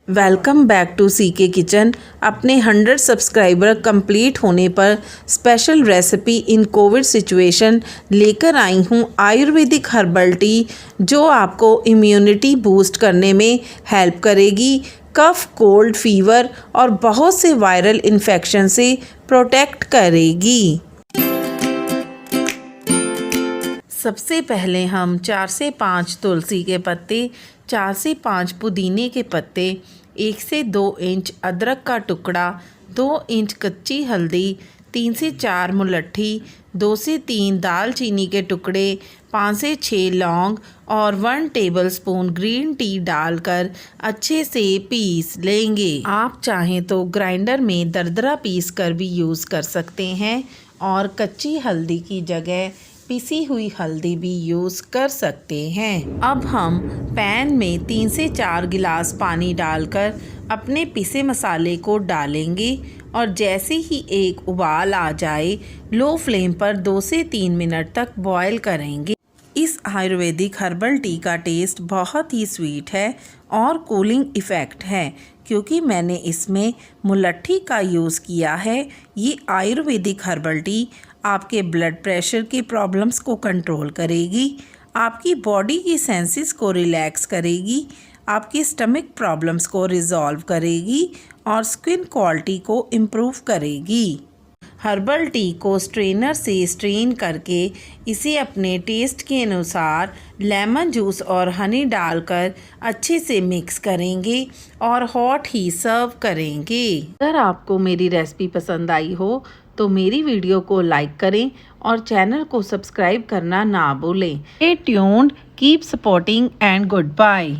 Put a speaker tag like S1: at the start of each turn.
S1: Welcome back to CK kitchen. अपने 100 subscriber complete होने पर special recipe in covid situation लेकर आई हूँ आयुर्वेदिक हर्बल टी, जो आपको इम्यूनिटी बूस्ट करने में हेल्प करेगी, कफ, कोल्ड, फीवर और बहुत से वायरल इन्फेक्शन से प्रोटेक्ट करेगी। सबसे पहले हम 4 से 5 तुलसी के पत्ते, 4 से 5 पुदीने के पत्ते, 1 से 2 इंच अदरक का टुकड़ा, 2 इंच कच्ची हल्दी, 3 से 4 मुलट्ठी, 2 से 3 दालचीनी के टुकड़े, 5 से 6 लौंग और 1 टेबलस्पून ग्रीन टी डालकर अच्छे से पीस लेंगे। आप चाहें तो ग्राइंडर में दरदरा पीस कर भी यूज़ कर सकते हैं और कच्ची हल्दी की जगह पिसी हुई हल्दी भी यूज़ कर सकते हैं। अब हम पैन में 3 से 4 गिलास पानी डालकर अपने पिसे मसाले को डालेंगे और जैसे ही एक उबाल आ जाए, लो फ्लेम पर 2 से 3 मिनट तक बॉयल करेंगे। इस आयुर्वेदिक हर्बल टी का टेस्ट बहुत ही स्वीट है और कूलिंग इफ़ेक्ट है, क्योंकि मैंने इसमें मुलट्ठी का यूज़ किया है। ये आयुर्वेदिक हर्बल टी आपके ब्लड प्रेशर की प्रॉब्लम्स को कंट्रोल करेगी, आपकी बॉडी की सेंसेस को रिलैक्स करेगी, आपकी स्टमक प्रॉब्लम्स को रिजॉल्व करेगी और स्किन क्वालिटी को इम्प्रूव करेगी। हर्बल टी को स्ट्रेनर से स्ट्रेन करके इसे अपने टेस्ट के अनुसार लेमन जूस और हनी डालकर अच्छे से मिक्स करेंगे और हॉट ही सर्व करेंगे। अगर आपको मेरी रेसिपी पसंद आई हो तो मेरी वीडियो को लाइक करें और चैनल को सब्सक्राइब करना ना भूलें। Stay tuned, keep supporting and good bye.